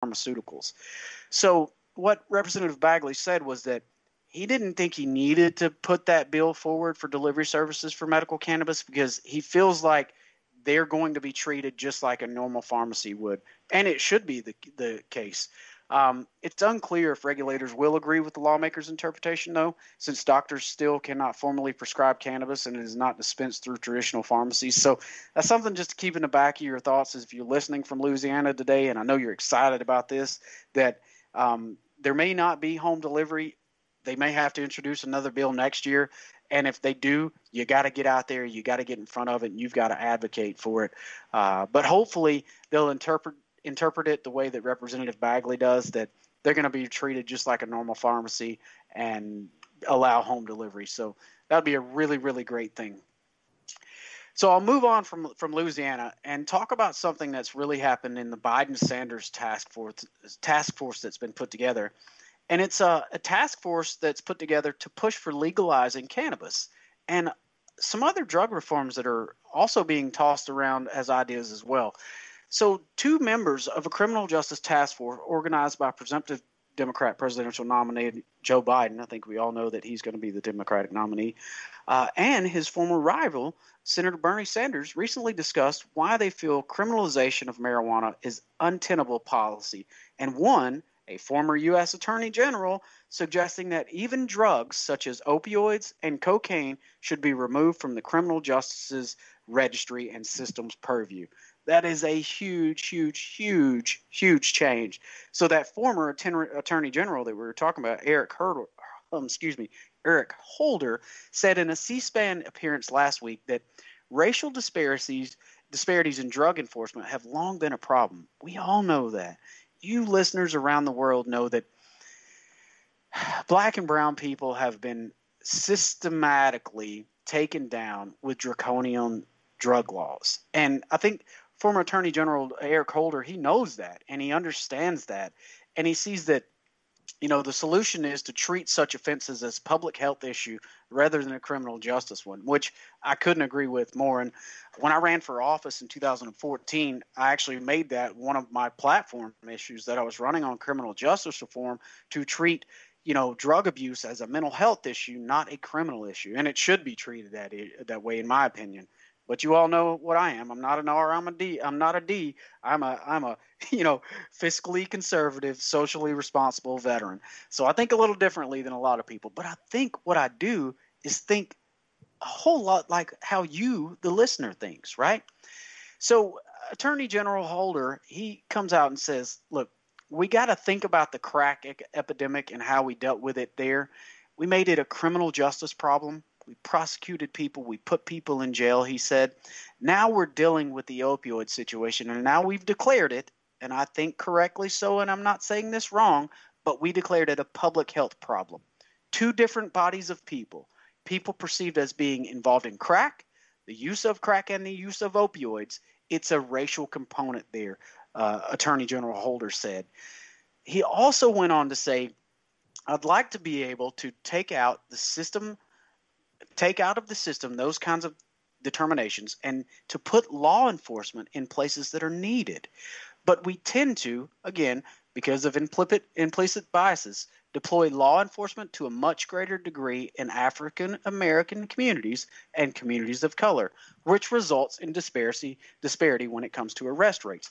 pharmaceuticals. So what Representative Bagley said was that he didn't think he needed to put that bill forward for delivery services for medical cannabis because he feels like they're going to be treated just like a normal pharmacy would. And it should be the case. It's unclear if regulators will agree with the lawmakers' interpretation, though, since doctors still cannot formally prescribe cannabis and it is not dispensed through traditional pharmacies. So that's something just to keep in the back of your thoughts as if you're listening from Louisiana today, and I know you're excited about this, that there may not be home delivery. They may have to introduce another bill next year. And if they do, you got to get out there, you got to get in front of it, and you've got to advocate for it. But hopefully they'll interpret it the way that Representative Bagley does, that they're going to be treated just like a normal pharmacy and allow home delivery. So that would be a really, really great thing. So I'll move on from Louisiana and talk about something that's really happened in the Biden-Sanders task force that's been put together. And it's a task force that's put together to push for legalizing cannabis and some other drug reforms that are also being tossed around as ideas as well. So 2 members of a criminal justice task force organized by presumptive Democrat presidential nominee Joe Biden — I think we all know that he's going to be the Democratic nominee — and his former rival, Senator Bernie Sanders, recently discussed why they feel criminalization of marijuana is untenable policy, and one, a former U.S. Attorney General, suggesting that even drugs such as opioids and cocaine should be removed from the criminal justice's registry and system's purview. That is a huge, huge, huge, huge change. So that former Attorney General that we were talking about, Eric Holder, said in a C-SPAN appearance last week that racial disparities in drug enforcement have long been a problem. We all know that. You listeners around the world know that black and brown people have been systematically taken down with draconian drug laws. And I think former Attorney General Eric Holder, he knows that and he understands that. And he sees that, the solution is to treat such offenses as a public health issue rather than a criminal justice one, which I couldn't agree with more. And when I ran for office in 2014, I actually made that one of my platform issues, that I was running on criminal justice reform to treat, drug abuse as a mental health issue, not a criminal issue. And it should be treated that way, in my opinion. But you all know what I am. I'm not an R. I'm a D. I'm not a D. I'm a fiscally conservative, socially responsible veteran. So I think a little differently than a lot of people. But I think what I do is think a whole lot like how you, the listener, thinks, right? So Attorney General Holder, he comes out and says, look, we got to think about the crack epidemic and how we dealt with it there. We made it a criminal justice problem. We prosecuted people. We put people in jail, he said. Now we're dealing with the opioid situation, and now we've declared it, and I think correctly so, and I'm not saying this wrong, but we declared it a public health problem. 2 different bodies of people perceived as being involved in crack, the use of crack and the use of opioids. It's a racial component there, Attorney General Holder said. He also went on to say, I'd like to be able to take out of the system those kinds of determinations and to put law enforcement in places that are needed. But we tend to, again, because of implicit biases, deploy law enforcement to a much greater degree in African American communities and communities of color, which results in disparity when it comes to arrest rates.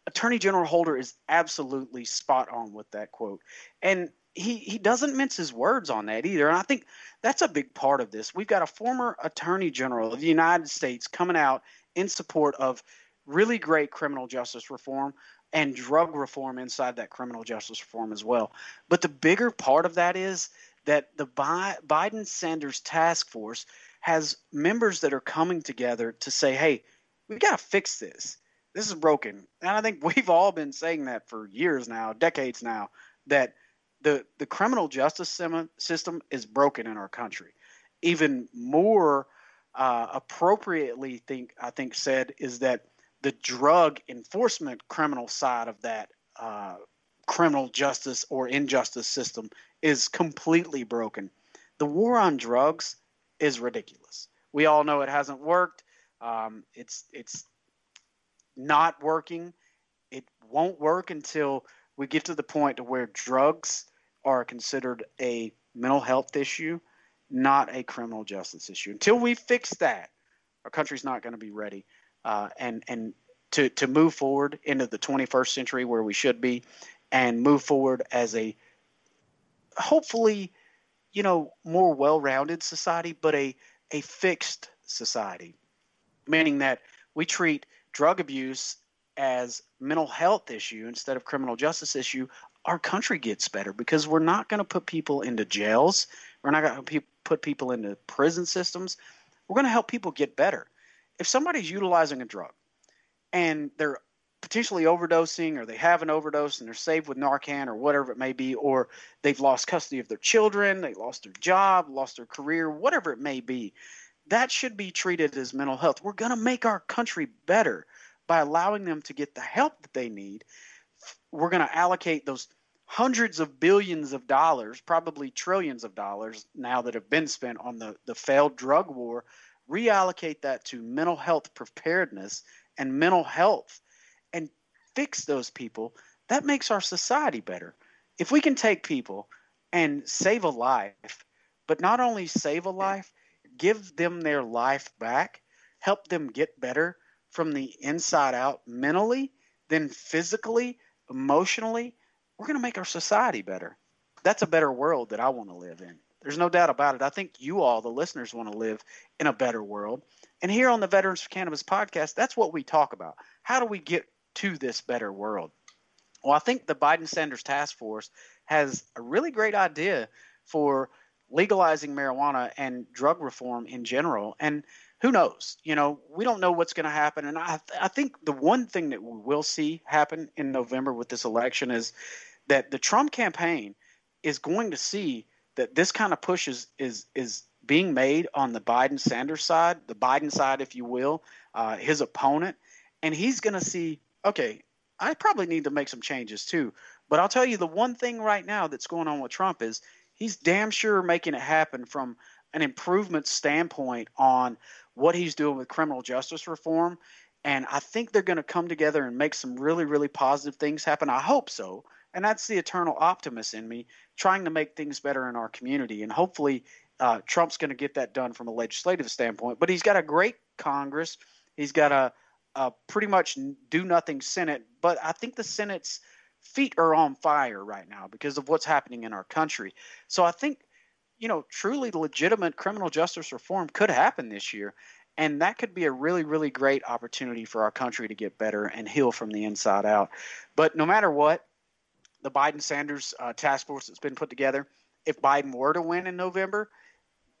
Attorney General Holder is absolutely spot on with that quote. And he doesn't mince his words on that either. And I think that's a big part of this. We've got a former Attorney General of the United States coming out in support of really great criminal justice reform and drug reform inside that criminal justice reform as well. But the bigger part of that is that the Biden-Sanders task force has members that are coming together to say, hey, we got to fix this. This is broken. And I think we've all been saying that for years now, decades now, that the criminal justice system is broken in our country. Even more appropriately, I think said is that the drug enforcement criminal side of that criminal justice or injustice system is completely broken. The war on drugs is ridiculous. We all know it hasn't worked. It's not working. It won't work until we get to the point to where drugs are considered a mental health issue, not a criminal justice issue. Until we fix that, our country's not going to be ready. And to move forward into the 21st century where we should be, and move forward as a hopefully, more well-rounded society, but a fixed society, meaning that we treat drug abuse as mental health issue instead of criminal justice issue. Our country gets better because we're not going to put people into jails. We're not going to put people into prison systems. We're going to help people get better. If somebody's utilizing a drug and they're potentially overdosing, or they have an overdose and they're saved with Narcan or whatever it may be, or they've lost custody of their children, they lost their job, lost their career, whatever it may be, that should be treated as mental health. We're going to make our country better by allowing them to get the help that they need. We're going to allocate those hundreds of billions of dollars, probably trillions of dollars now that have been spent on the failed drug war, reallocate that to mental health preparedness and mental health, and fix those people. That makes our society better. If we can take people and save a life, but not only save a life, give them their life back, help them get better from the inside out mentally, then physically, emotionally, we're going to make our society better. That's a better world that I want to live in. There's no doubt about it. I think you all, the listeners, want to live in a better world. And here on the Veterans for Cannabis podcast, that's what we talk about. How do we get to this better world? Well, I think the Biden-Sanders task force has a really great idea for legalizing marijuana and drug reform in general. And who knows? We don't know what's going to happen. And I think the one thing that we will see happen in November with this election is that the Trump campaign is going to see that this kind of push is being made on the Biden-Sanders side, the Biden side, if you will, his opponent. And he's going to see, okay, I probably need to make some changes too. But I'll tell you, the one thing right now that's going on with Trump is he's damn sure making it happen from an improvement standpoint on what he's doing with criminal justice reform. And I think they're going to come together and make some really, really positive things happen. I hope so. And that's the eternal optimist in me, trying to make things better in our community. And hopefully Trump's going to get that done from a legislative standpoint. But he's got a great Congress. He's got a pretty much do-nothing Senate. But I think the Senate's feet are on fire right now because of what's happening in our country. So I think, truly legitimate criminal justice reform could happen this year. And that could be a really, really great opportunity for our country to get better and heal from the inside out. But no matter what, the Biden-Sanders task force that's been put together, if Biden were to win in November,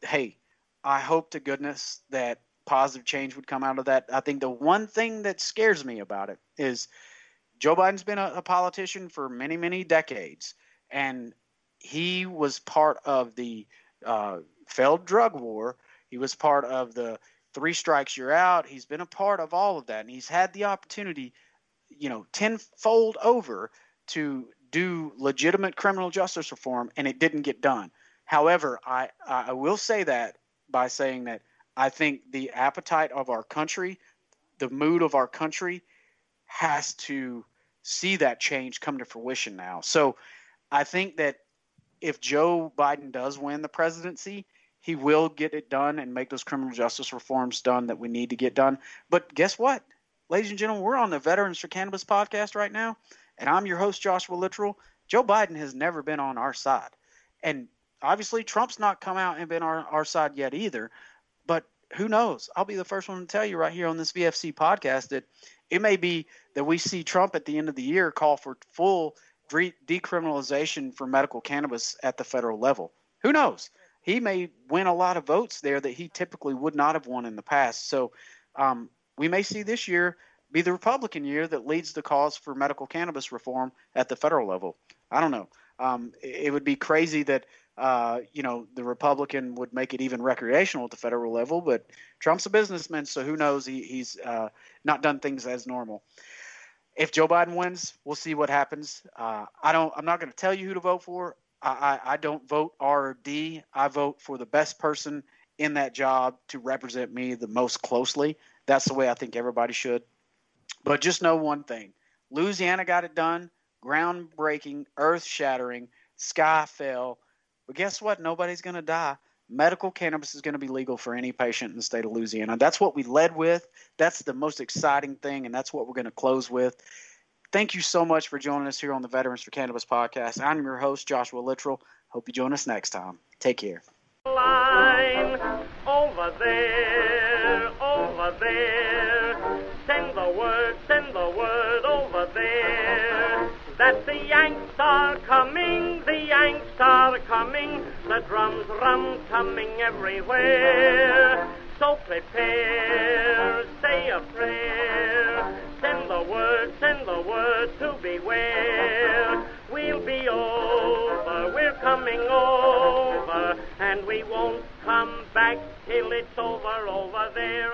hey, I hope to goodness that positive change would come out of that. I think the one thing that scares me about it is Joe Biden's been a politician for many, many decades, and he was part of the failed drug war. He was part of the 3 strikes you're out. He's been a part of all of that, and he's had the opportunity, tenfold over to do legitimate criminal justice reform, and it didn't get done. However, I will say that by saying that I think the appetite of our country, the mood of our country, has to see that change come to fruition now. So I think that if Joe Biden does win the presidency, he will get it done and make those criminal justice reforms done that we need to get done. But guess what? Ladies and gentlemen, we're on the Veterans for Cannabis podcast right now, and I'm your host, Joshua Littrell. Joe Biden has never been on our side. And obviously, Trump's not come out and been on our side yet either. But who knows? I'll be the first one to tell you right here on this VFC podcast that it may be that we see Trump at the end of the year call for full decriminalization for medical cannabis at the federal level. Who knows? He may win a lot of votes there that he typically would not have won in the past. So we may see this year be the Republican year that leads the cause for medical cannabis reform at the federal level. I don't know. It would be crazy that, the Republican would make it even recreational at the federal level, but Trump's a businessman, so who knows? He's not done things as normal. If Joe Biden wins, we'll see what happens. I'm not going to tell you who to vote for. I don't vote R or D. I vote for the best person in that job to represent me the most closely. That's the way I think everybody should. But just know one thing. Louisiana got it done. groundbreaking, earth-shattering, sky fell. But guess what? Nobody's going to die. Medical cannabis is going to be legal for any patient in the state of Louisiana. That's what we led with. That's the most exciting thing, and that's what we're going to close with. Thank you so much for joining us here on the Veterans for Cannabis podcast. I'm your host, Joshua Littrell. Hope you join us next time. Take care. Line over there, over there. Send the word over there. That the Yanks are coming, the Yanks are coming. The drums coming everywhere. So prepare, say a prayer. Send the word to beware. We'll be over, we're coming over, and we won't come back till it's over there.